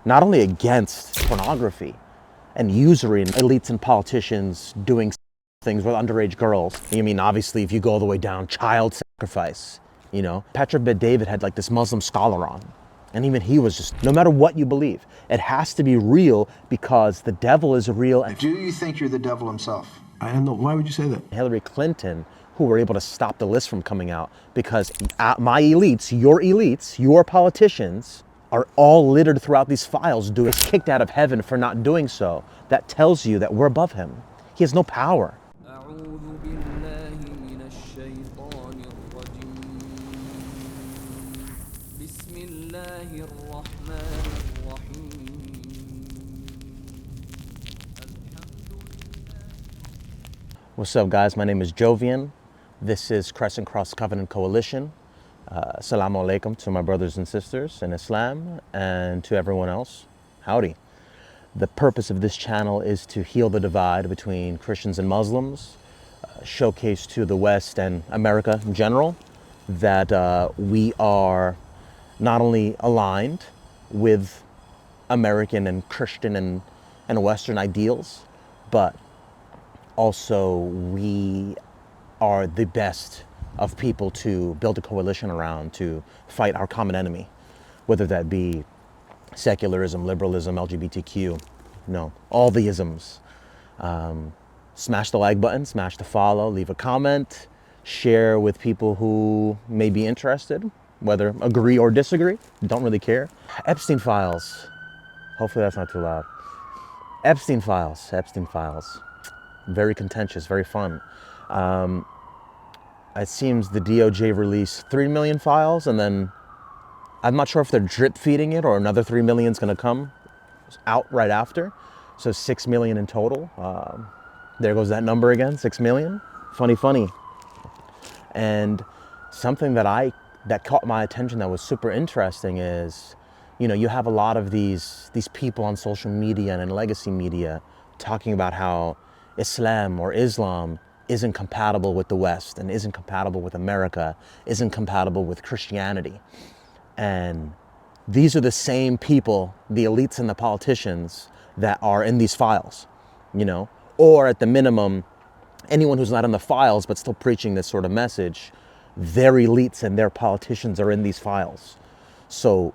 not only against pornography and usury and elites and politicians doing things with underage girls. You mean, obviously, if you go all the way down, child sacrifice, you know? Petra Bet David had like this Muslim scholar on. And even he was just, no matter what you believe, it has to be real because the devil is real. And do you think you're the devil himself? I don't know. Why would you say that? Hillary Clinton, who were able to stop the list from coming out because my elites, your politicians, are all littered throughout these files, was kicked out of heaven for not doing so. That tells you that we're above him. He has no power. What's up, guys? My name is Jovian. This is Crescent Cross Covenant Coalition. Assalamu alaikum to my brothers and sisters in Islam and to everyone else. Howdy. The purpose of this channel is to heal the divide between Christians and Muslims, showcase to the West and America in general that we are not only aligned with American and Christian and Western ideals, but also we are the best of people to build a coalition around to fight our common enemy, whether that be secularism, liberalism, LGBTQ, all the isms. Smash the like button, smash the follow, leave a comment, share with people who may be interested, whether agree or disagree, don't really care. Epstein Files, hopefully that's not too loud. Epstein Files. Very contentious, very fun. It seems the DOJ released 3 million files, and then I'm not sure if they're drip feeding it or another 3 million is gonna come out right after. So 6 million in total. There goes that number again, 6 million. Funny. And something that caught my attention that was super interesting is, you have a lot of these people on social media and in legacy media talking about how Islam or Islam isn't compatible with the West and isn't compatible with America, isn't compatible with Christianity. And these are the same people, the elites and the politicians, that are in these files, or at the minimum, anyone who's not in the files but still preaching this sort of message, their elites and their politicians are in these files. So,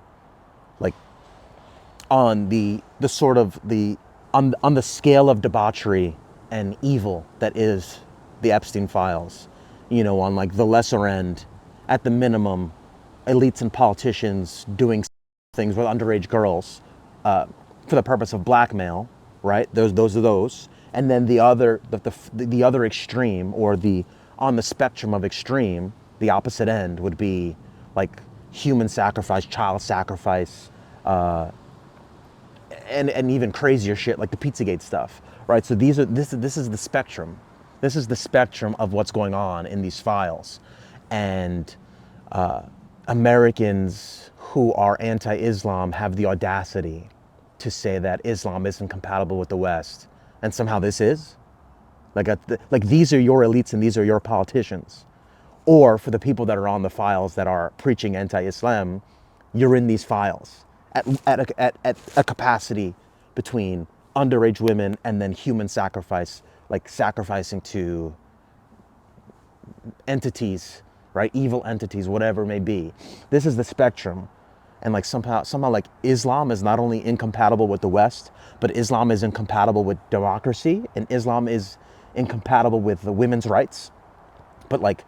like, on the scale of debauchery and evil that is the Epstein Files, on like the lesser end, at the minimum, elites and politicians doing things with underage girls for the purpose of blackmail, right? Those are those. And then the other extreme, or on the spectrum of extreme, the opposite end would be like human sacrifice, child sacrifice, and even crazier shit like the Pizzagate stuff, right? So this is the spectrum. This is the spectrum of what's going on in these files. And Americans who are anti-Islam have the audacity to say that Islam isn't compatible with the West. And somehow this is. Like these are your elites and these are your politicians. Or for the people that are on the files that are preaching anti-Islam, you're in these files at a capacity between underage women and then human sacrifice, like sacrificing to entities, right? Evil entities, whatever it may be. This is the spectrum. And like somehow like Islam is not only incompatible with the West, but Islam is incompatible with democracy, and Islam is incompatible with the women's rights. But like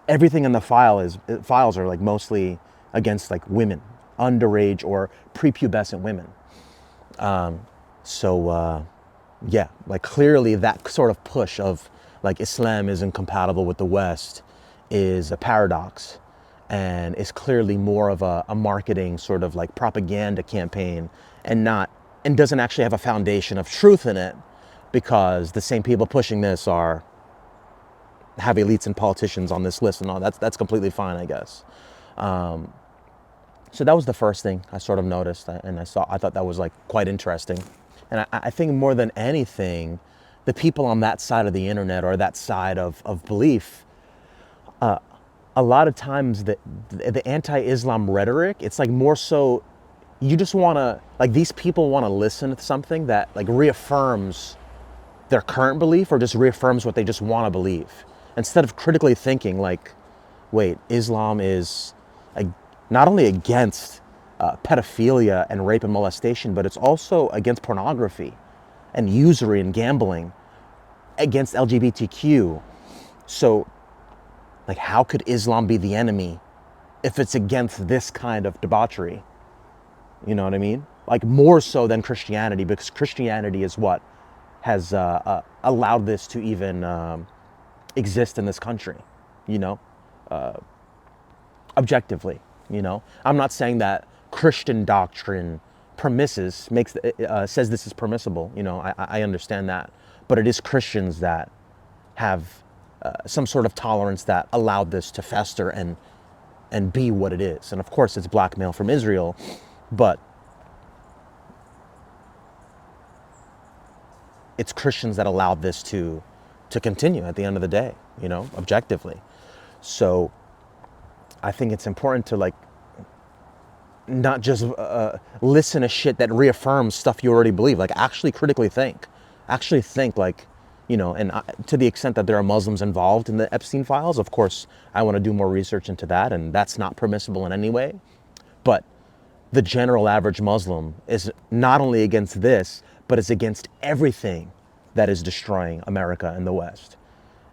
everything in the files are like mostly against like women, underage or prepubescent women. Yeah, like clearly that sort of push of like Islam is incompatible with the West is a paradox, and is clearly more of a marketing sort of like propaganda campaign, and doesn't actually have a foundation of truth in it, because the same people pushing this have elites and politicians on this list and all. That's completely fine, I guess. So that was the first thing I sort of noticed, and I thought that was like quite interesting. And I think more than anything, the people on that side of the internet, or that side of belief, a lot of times the anti-Islam rhetoric, it's like more so you just want to, like, these people want to listen to something that like reaffirms their current belief or just reaffirms what they just want to believe, instead of critically thinking like, wait, Islam is not only against pedophilia and rape and molestation, but it's also against pornography and usury and gambling, against LGBTQ. So, like, how could Islam be the enemy if it's against this kind of debauchery? You know what I mean? Like, more so than Christianity, because Christianity is what has allowed this to even exist in this country, you know, objectively, you know. I'm not saying that Christian doctrine says this is permissible, you know, I understand that. But it is Christians that have some sort of tolerance that allowed this to fester and be what it is. And of course, it's blackmail from Israel, but it's Christians that allowed this to continue at the end of the day, you know, objectively. So I think it's important to, like, not just listen to shit that reaffirms stuff you already believe. Like, actually critically think. Actually think, like, you know, and to the extent that there are Muslims involved in the Epstein Files, of course, I want to do more research into that, and that's not permissible in any way. But the general average Muslim is not only against this, but is against everything that is destroying America and the West.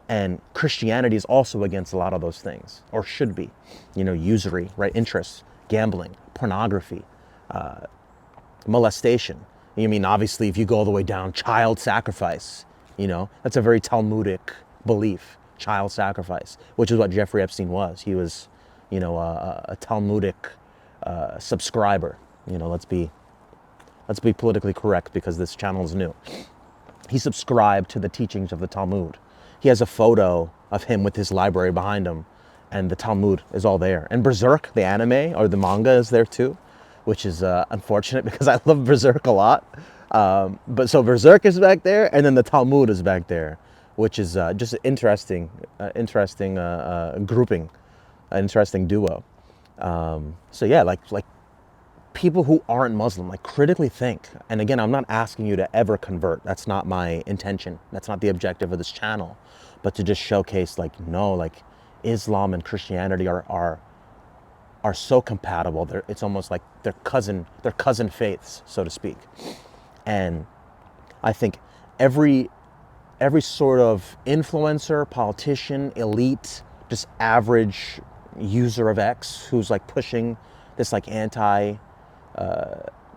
And Christianity is also against a lot of those things, or should be. You know, usury, right? Interest, gambling, pornography, molestation. You mean, obviously, if you go all the way down, child sacrifice, you know, that's a very Talmudic belief, child sacrifice, which is what Jeffrey Epstein was. He was, you know, a Talmudic subscriber. You know, let's be politically correct because this channel is new. He subscribed to the teachings of the Talmud. He has a photo of him with his library behind him, and the Talmud is all there. And Berserk, the anime or the manga, is there too, which is unfortunate because I love Berserk a lot. But so Berserk is back there, and then the Talmud is back there, which is just an interesting grouping, an interesting duo. So yeah, like people who aren't Muslim, like, critically think. And again, I'm not asking you to ever convert. That's not my intention. That's not the objective of this channel. But to just showcase, like, no, like, Islam and Christianity are so compatible. It's almost like they're cousin faiths, so to speak. And I think every sort of influencer, politician, elite, just average user of X who's like pushing this like anti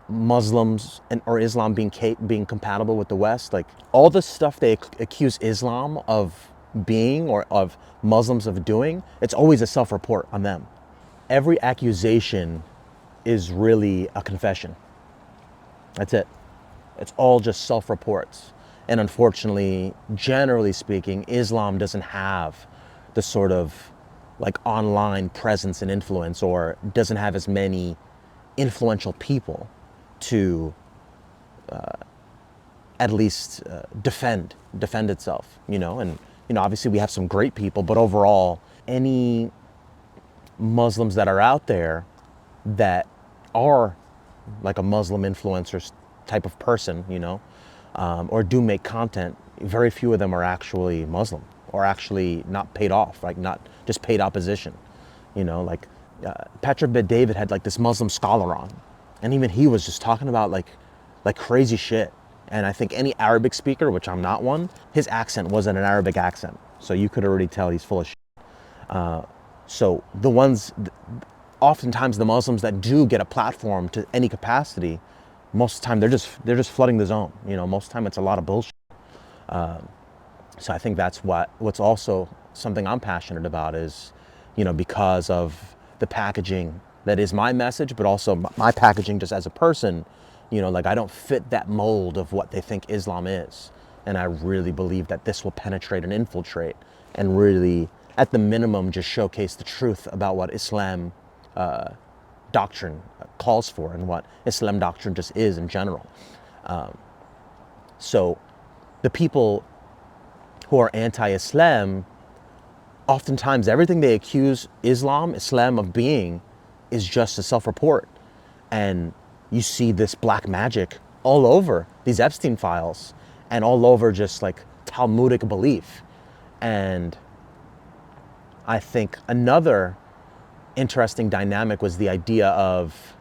Muslims or Islam being compatible with the West, like all the stuff they accuse Islam of being or of Muslims of doing, it's always a self-report on them. Every accusation is really a confession. That's it. It's all just self-reports. And unfortunately, generally speaking, Islam doesn't have the sort of like online presence and influence, or doesn't have as many influential people to at least defend itself, you know. And you know, obviously we have some great people, but overall, any Muslims that are out there that are like a Muslim influencer type of person, you know, or do make content, very few of them are actually Muslim or actually not paid off, like not just paid opposition, you know. Like Patrick Bet David had like this Muslim scholar on, and even he was just talking about like crazy shit. And I think any Arabic speaker, which I'm not one, his accent wasn't an Arabic accent, so you could already tell he's full of shit. So the ones, oftentimes the Muslims that do get a platform to any capacity, most of the time they're just flooding the zone. You know, most of the time it's a lot of bullshit. So I think that's what's also something I'm passionate about is, you know, because of the packaging that is my message, but also my packaging just as a person, you know, like I don't fit that mold of what they think Islam is. And I really believe that this will penetrate and infiltrate and really, at the minimum, just showcase the truth about what Islam doctrine calls for and what Islam doctrine just is in general. So the people who are anti-Islam, oftentimes everything they accuse Islam of being is just a self-report. And you see this black magic all over these Epstein files and all over just like Talmudic belief. And I think another interesting dynamic was the idea of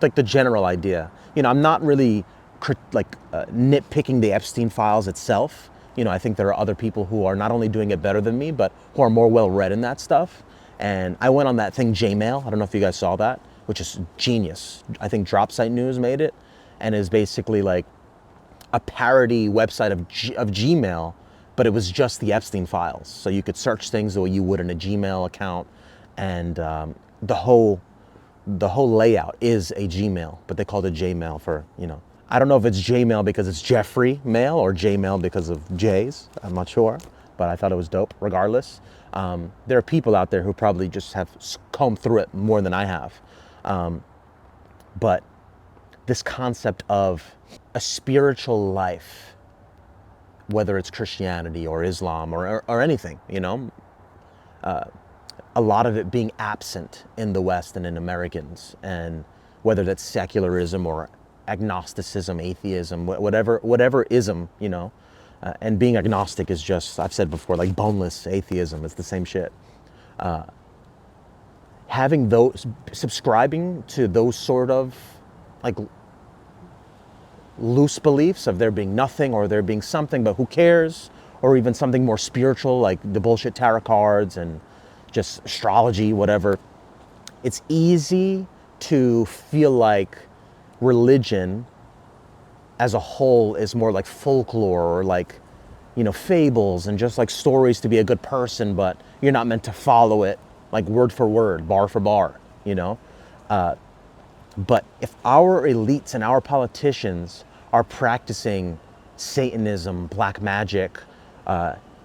like the general idea. I'm not really nitpicking the Epstein files itself. I think there are other people who are not only doing it better than me, but who are more well-read in that stuff. And I went on that thing, Jmail. I don't know if you guys saw that, which is genius. I think Dropsite News made it, and is basically like a parody website of Gmail, but it was just the Epstein files. So you could search things the way you would in a Gmail account, and the whole layout is a Gmail, but they called it Jmail for, I don't know if it's Jmail because it's Jeffrey Mail or Jmail because of J's. I'm not sure, but I thought it was dope regardless. There are people out there who probably just have combed through it more than I have. But this concept of a spiritual life, whether it's Christianity or Islam or anything, a lot of it being absent in the West and in Americans, and whether that's secularism or agnosticism, atheism, whatever ism, and being agnostic is just, I've said before, like boneless atheism. It's the same shit. Subscribing to those sort of like loose beliefs of there being nothing or there being something, but who cares, or even something more spiritual like the bullshit tarot cards and just astrology, whatever. It's easy to feel like religion as a whole is more like folklore or like, fables and just like stories to be a good person, but you're not meant to follow it like word for word, bar for bar, But if our elites and our politicians are practicing Satanism, black magic,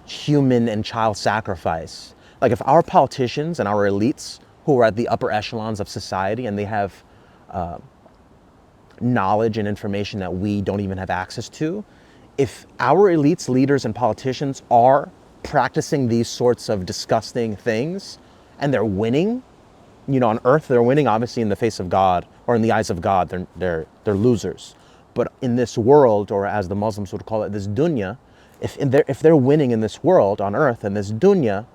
human and child sacrifice, like if our politicians and our elites who are at the upper echelons of society and they have knowledge and information that we don't even have access to, if our elites, leaders, and politicians are practicing these sorts of disgusting things and they're winning, on earth they're winning, obviously in the face of God or in the eyes of God, they're losers. But in this world, or as the Muslims would call it, this dunya, if they're winning in this world on earth and this dunya,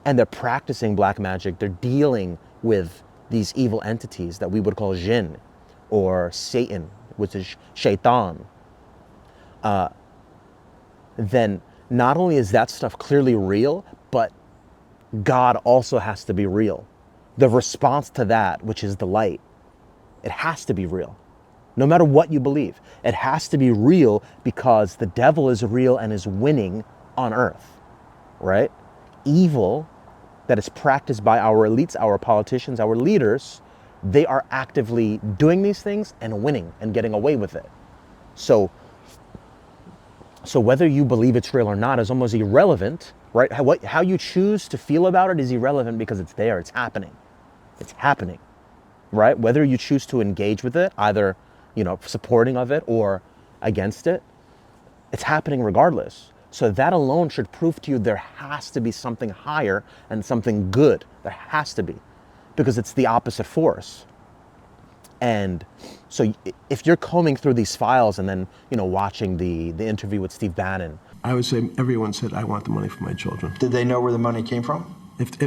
and they're practicing black magic, they're dealing with these evil entities that we would call jinn or Satan, which is shaitan, then not only is that stuff clearly real, but God also has to be real. The response to that, which is the light, it has to be real. No matter what you believe, it has to be real because the devil is real and is winning on earth, right? Evil that is practiced by our elites, our politicians, our leaders, they are actively doing these things and winning and getting away with it. So whether you believe it's real or not is almost irrelevant, right? How you choose to feel about it is irrelevant because it's there, it's happening. It's happening, right? Whether you choose to engage with it, either, supporting of it or against it, it's happening regardless. So that alone should prove to you there has to be something higher and something good. There has to be, because it's the opposite force. And so if you're combing through these files and then, watching the interview with Steve Bannon. I would say everyone said, I want the money for my children. Did they know where the money came from?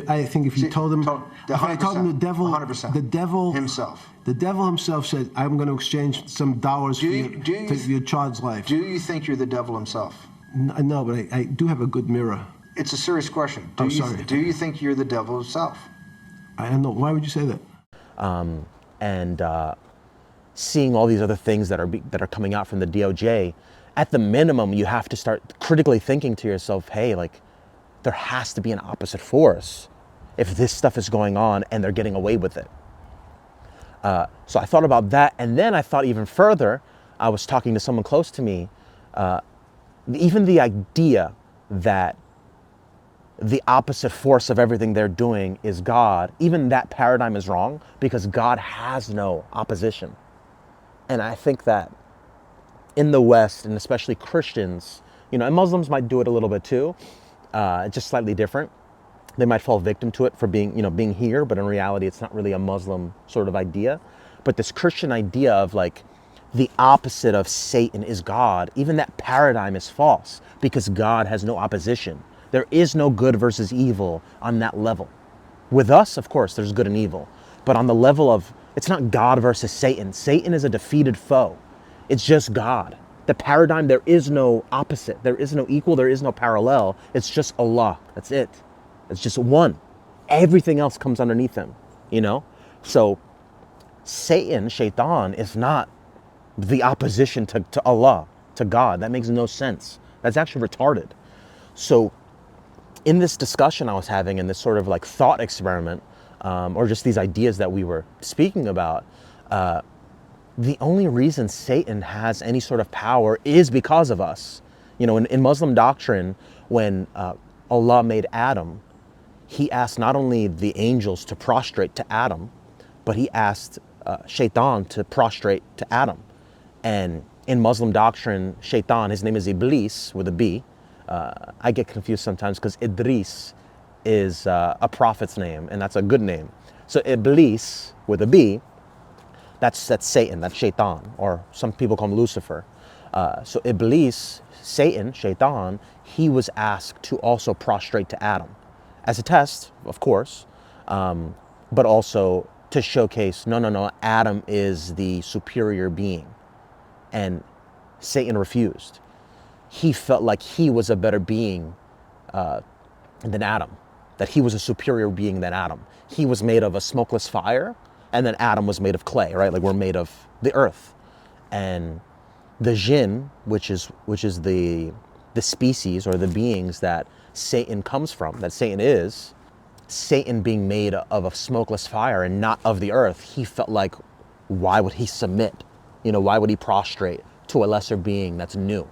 I think if you told them, if I told them the devil 100%. himself. The devil himself said, I'm going to exchange some dollars for your child's life. Do you think you're the devil himself? No, but I do have a good mirror. It's a serious question. Sorry. Do you think you're the devil himself? I don't know. Why would you say that? Seeing all these other things that are coming out from the DOJ, at the minimum, you have to start critically thinking to yourself, hey, like, there has to be an opposite force if this stuff is going on and they're getting away with it. So I thought about that, and then I thought even further. I was talking to someone close to me. Even the idea that the opposite force of everything they're doing is God, even that paradigm is wrong, because God has no opposition. And I think that in the West, and especially Christians, and Muslims might do it a little bit too, just slightly different. They might fall victim to it for being here, but in reality, it's not really a Muslim sort of idea. But this Christian idea of like the opposite of Satan is God, even that paradigm is false because God has no opposition. There is no good versus evil on that level. With us, of course, there's good and evil. But on the level of, it's not God versus Satan. Satan is a defeated foe. It's just God. The paradigm, there is no opposite. There is no equal. There is no parallel. It's just Allah. That's it. It's just one. Everything else comes underneath him, you know? So Satan, Shaitan, is not the opposition to Allah, to God. That makes no sense. That's actually retarded. So in this discussion I was having, in this sort of like thought experiment, or just these ideas that we were speaking about, the only reason Satan has any sort of power is because of us. You know, in Muslim doctrine, when Allah made Adam, he asked not only the angels to prostrate to Adam, but he asked Shaitan to prostrate to Adam. And in Muslim doctrine, Shaitan, his name is Iblis with a B. I get confused sometimes because Idris is a prophet's name, and that's a good name. So Iblis with a B, that's Satan, that's Shaitan, or some people call him Lucifer. So Iblis, Satan, Shaitan, he was asked to also prostrate to Adam as a test, of course, but also to showcase, no, Adam is the superior being. And Satan refused. He felt like he was a better being than Adam, that he was a superior being than Adam. He was made of a smokeless fire, and then Adam was made of clay, right? Like we're made of the earth. And the jinn, which is the species or the beings that Satan comes from, that Satan is, Satan being made of a smokeless fire and not of the earth, he felt like, why would he submit? You know, why would he prostrate to a lesser being that's new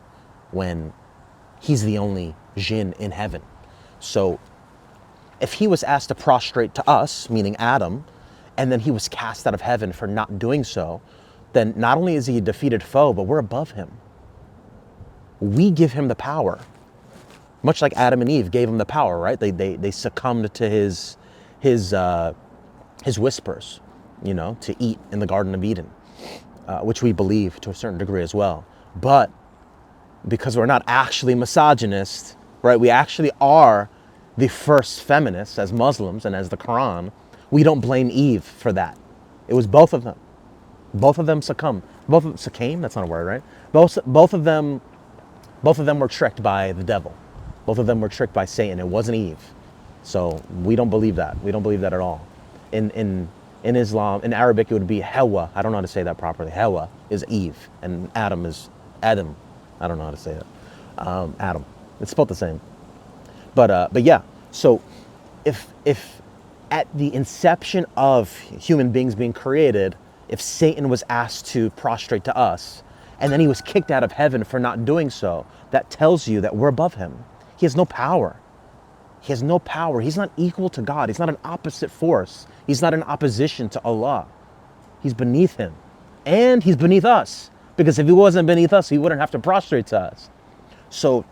when he's the only jinn in heaven? So if he was asked to prostrate to us, meaning Adam, and then he was cast out of heaven for not doing so, then not only is he a defeated foe, but we're above him. We give him the power, much like Adam and Eve gave him the power, right? They succumbed to his whispers, you know, to eat in the Garden of Eden, which we believe to a certain degree as well. But because we're not actually misogynist, right? We actually are the first feminists as Muslims and as the Quran. We don't blame Eve for that. It was both of them. Both of them succumbed. Both of them succumbed. That's not a word, right? Both of them were tricked by the devil. Both of them were tricked by Satan. It wasn't Eve. So we don't believe that. We don't believe that at all. In Islam, in Arabic, it would be Hawa. I don't know how to say that properly. Hawa is Eve, and Adam is Adam. I don't know how to say that. Adam. It's spelled the same. But yeah. So if at the inception of human beings being created, if Satan was asked to prostrate to us, and then he was kicked out of heaven for not doing so, that tells you that we're above him. He has no power. He has no power. He's not equal to God. He's not an opposite force. He's not in opposition to Allah. He's beneath him. And he's beneath us. Because if he wasn't beneath us, he wouldn't have to prostrate to us. So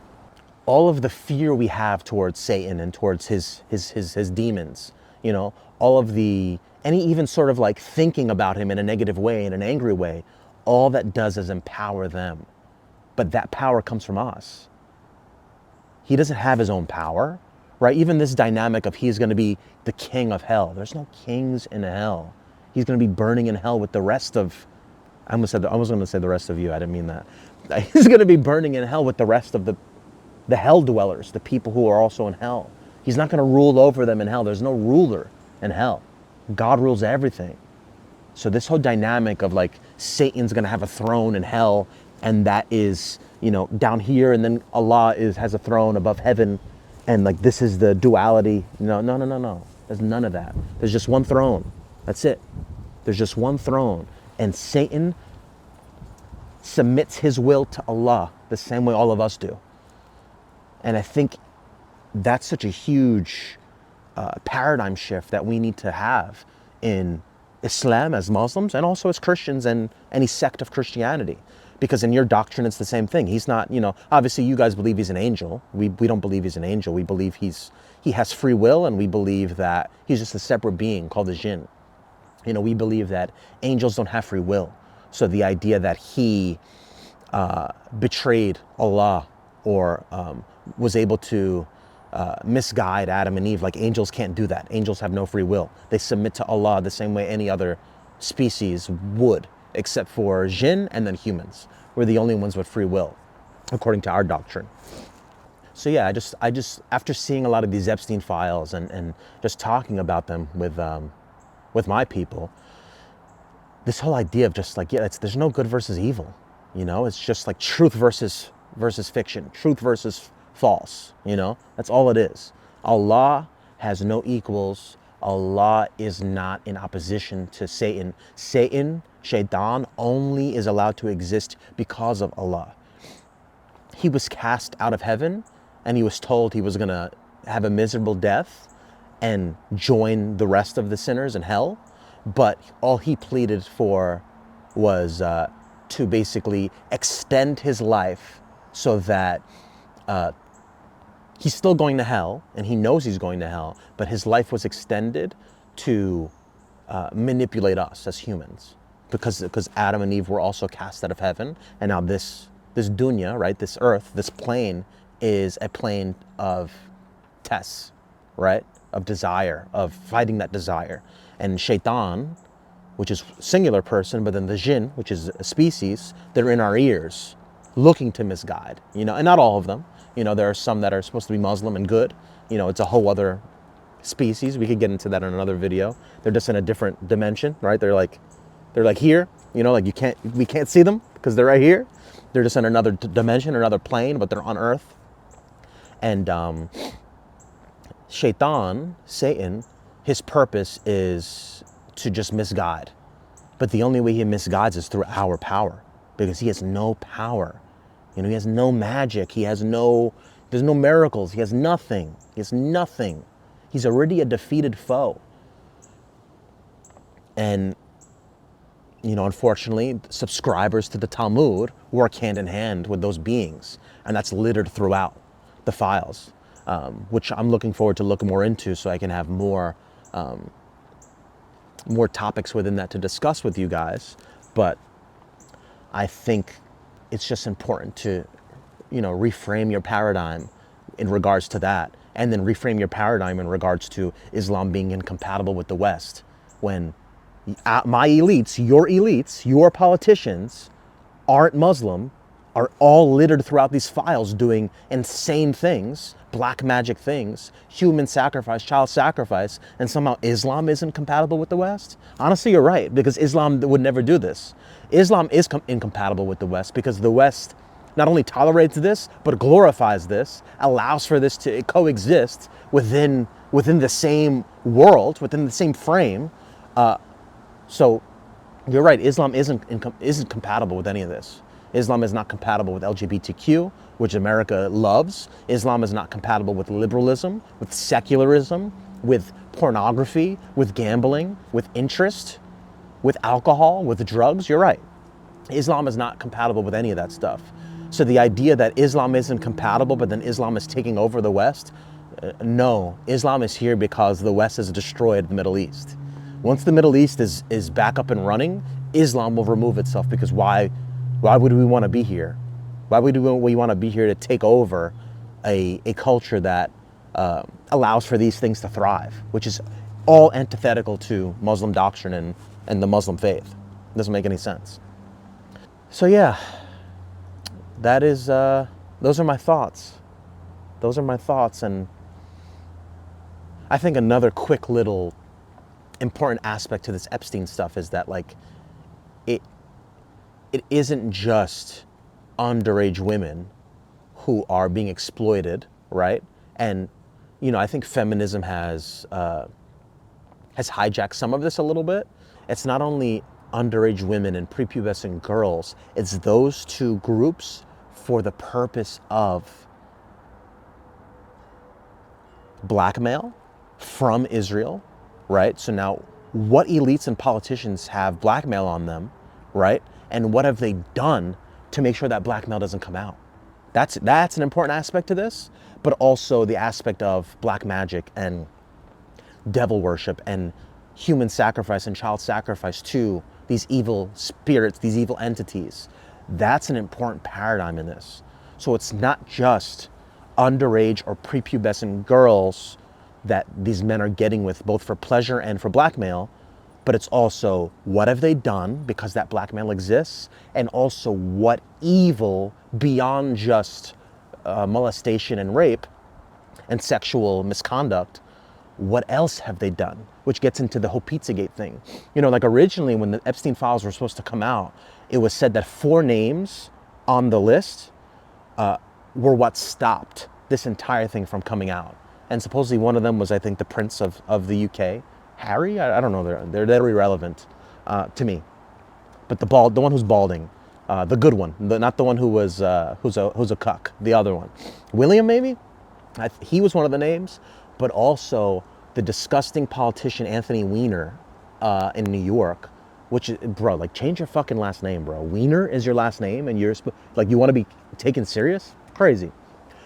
all of the fear we have towards Satan and towards his demons, you know, all of the, any even sort of like thinking about him in a negative way, in an angry way, all that does is empower them. But that power comes from us. He doesn't have his own power, right? Even this dynamic of he's going to be the king of hell. There's no kings in hell. He's going to be burning in hell with the rest of, I was going to say the rest of you. I didn't mean that. He's going to be burning in hell with the rest of the hell dwellers, the people who are also in hell. He's not going to rule over them in hell. There's no ruler in hell. God rules everything. So this whole dynamic of like Satan's going to have a throne in hell, and that is, you know, down here, and then Allah has a throne above heaven, and like this is the duality. No. There's none of that. There's just one throne. That's it. There's just one throne. And Satan submits his will to Allah the same way all of us do. And I think that's such a huge paradigm shift that we need to have in Islam as Muslims and also as Christians and any sect of Christianity. Because in your doctrine, it's the same thing. He's not, you know, obviously you guys believe he's an angel. We don't believe he's an angel. We believe he has free will, and we believe that he's just a separate being called a jinn. We believe that angels don't have free will. So the idea that he betrayed Allah or was able to misguide Adam and Eve, like angels can't do that. Angels have no free will. They submit to Allah the same way any other species would, except for jinn and then humans. We're the only ones with free will, according to our doctrine. So yeah, I just after seeing a lot of these Epstein files and just talking about them with my people, this whole idea of just like, yeah, there's no good versus evil, it's just like truth versus fiction, truth versus false, that's all it is. Allah has no equals. Allah is not in opposition to Satan. Shaitan, only is allowed to exist because of Allah. He was cast out of heaven and he was told he was going to have a miserable death and join the rest of the sinners in hell. But all he pleaded for was to basically extend his life so that he's still going to hell and he knows he's going to hell, but his life was extended to manipulate us as humans because Adam and Eve were also cast out of heaven. And now this dunya, right, this earth, this plane is a plane of tests, right, of desire, of fighting that desire. And shaitan, which is singular person, but then the jinn, which is a species, they're in our ears looking to misguide, and not all of them. There are some that are supposed to be Muslim and good. It's a whole other species. We could get into that in another video. They're just in a different dimension, right? They're like here, like we can't see them because they're right here. They're just in another dimension, another plane, but they're on earth. And Shaitan, Satan, his purpose is to just misguide. But the only way he misguides is through our power, because he has no power. He has no magic. There's no miracles. He has nothing. He's already a defeated foe. And, unfortunately, subscribers to the Talmud work hand in hand with those beings. And that's littered throughout the files, which I'm looking forward to look more into so I can have more topics within that to discuss with you guys. But I think it's just important to, reframe your paradigm in regards to that, and then reframe your paradigm in regards to Islam being incompatible with the West. When my elites, your politicians aren't Muslim, are all littered throughout these files doing insane things, black magic things, human sacrifice, child sacrifice, and somehow Islam isn't compatible with the West? Honestly, you're right, because Islam would never do this. Islam is incompatible with the West because the West not only tolerates this, but glorifies this, allows for this to coexist within the same world, within the same frame. So you're right, Islam isn't compatible with any of this. Islam is not compatible with LGBTQ, which America loves. Islam is not compatible with liberalism, with secularism, with pornography, with gambling, with interest, with alcohol, with drugs. You're right. Islam is not compatible with any of that stuff. So the idea that Islam isn't compatible, but then Islam is taking over the West, no. Islam is here because the West has destroyed the Middle East. Once the Middle East is back up and running, Islam will remove itself, because why would we want to be here? Why would we want to be here to take over a culture that allows for these things to thrive, which is all antithetical to Muslim doctrine and the Muslim faith? It doesn't make any sense. So yeah, that is, those are my thoughts. And I think another quick little important aspect to this Epstein stuff is that, like, it isn't just underage women who are being exploited, right? And, I think feminism has hijacked some of this a little bit. It's not only underage women and prepubescent girls, it's those two groups for the purpose of blackmail from Israel, right? So now, what elites and politicians have blackmail on them, right? And what have they done to make sure that blackmail doesn't come out? That's an important aspect to this, but also the aspect of black magic and devil worship and human sacrifice and child sacrifice to these evil spirits, these evil entities. That's an important paradigm in this. So it's not just underage or prepubescent girls that these men are getting with, both for pleasure and for blackmail, but it's also what have they done because that blackmail exists, and also what evil beyond just molestation and rape and sexual misconduct, what else have they done? Which gets into the whole Pizzagate thing. You know, like originally when the Epstein Files were supposed to come out, it was said that 4 names on the list were what stopped this entire thing from coming out. And supposedly one of them was, I think, the Prince of the UK, Harry. I don't know. They're irrelevant to me. But the one who's balding, the good one, not the one who was who's a cuck. The other one, William maybe. He was one of the names, but also the disgusting politician Anthony Weiner in New York. Which, bro, like change your fucking last name, bro. Weiner is your last name, and you're like you want to be taken serious? Crazy.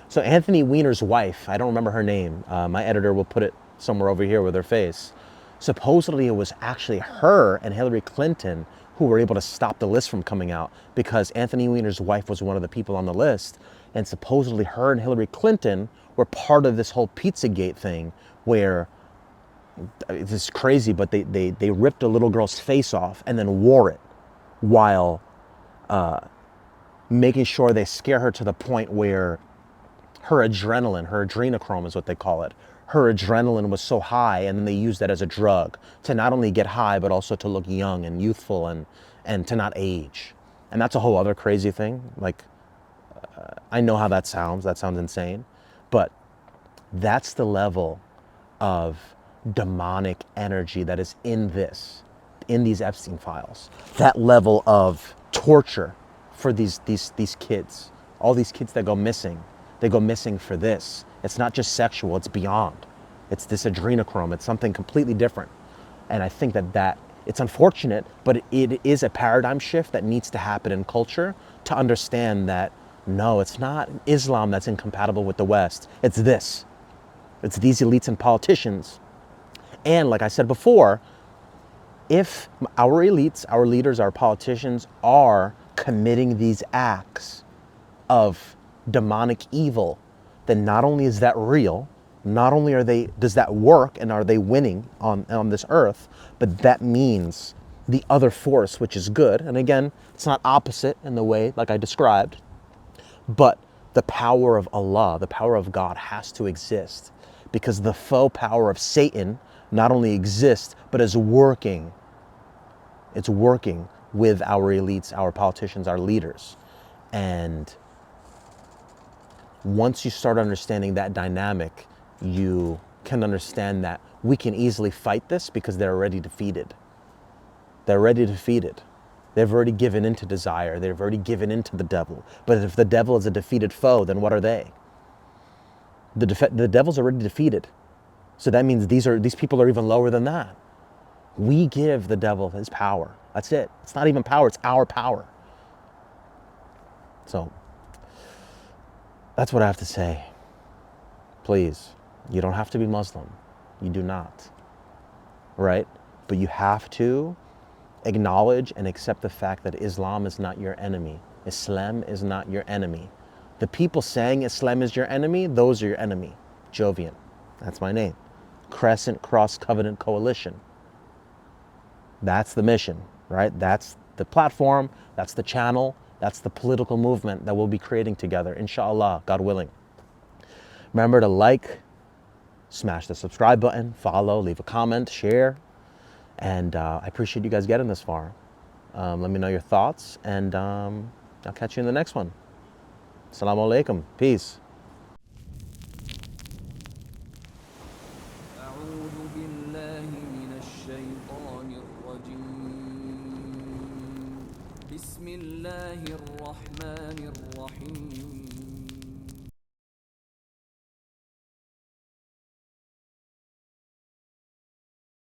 So Anthony Weiner's wife, I don't remember her name. My editor will put it somewhere over here with her face. Supposedly it was actually her and Hillary Clinton who were able to stop the list from coming out, because Anthony Weiner's wife was one of the people on the list, and supposedly her and Hillary Clinton were part of this whole Pizzagate thing where, this is crazy, but they ripped a little girl's face off and then wore it while making sure they scare her to the point where her adrenaline, her adrenochrome is what they call it, her adrenaline was so high, and then they used that as a drug to not only get high, but also to look young and youthful and to not age. And that's a whole other crazy thing. Like, I know how that sounds insane, but that's the level of demonic energy that is in these Epstein files. That level of torture for these kids, all these kids that go missing. They go missing for this. It's not just sexual, it's beyond. It's this adrenochrome, it's something completely different. And I think that it's unfortunate, but it is a paradigm shift that needs to happen in culture to understand that, no, it's not Islam that's incompatible with the West. It's this. It's these elites and politicians. And like I said before, if our elites, our leaders, our politicians are committing these acts of demonic evil, then not only is that real, not only does that work and are they winning on this earth, but that means the other force, which is good, and again, it's not opposite in the way like I described, but the power of Allah, the power of God has to exist, because the faux power of Satan not only exists, but is working. It's working with our elites, our politicians, our leaders. And once you start understanding that dynamic, you can understand that we can easily fight this because they're already defeated. They're already defeated. They've already given into desire. They've already given into the devil. But if the devil is a defeated foe, then what are they? The devil's already defeated. So that means these people are even lower than that. We give the devil his power. That's it. It's not even power, it's our power. So that's what I have to say. Please, you don't have to be Muslim. You do not. Right? But you have to acknowledge and accept the fact that Islam is not your enemy. Islam is not your enemy. The people saying Islam is your enemy, those are your enemy. Jovian, that's my name. Crescent Cross Covenant Coalition. That's the mission, right? That's the platform, that's the channel, that's the political movement that we'll be creating together, inshallah, God willing. Remember to like, smash the subscribe button, follow, leave a comment, share. And I appreciate you guys getting this far. Let me know your thoughts, and I'll catch you in the next one. Assalamu alaikum. Peace. أعوذ بالله من الشيطان الرجيم بسم الله الرحمن الرحيم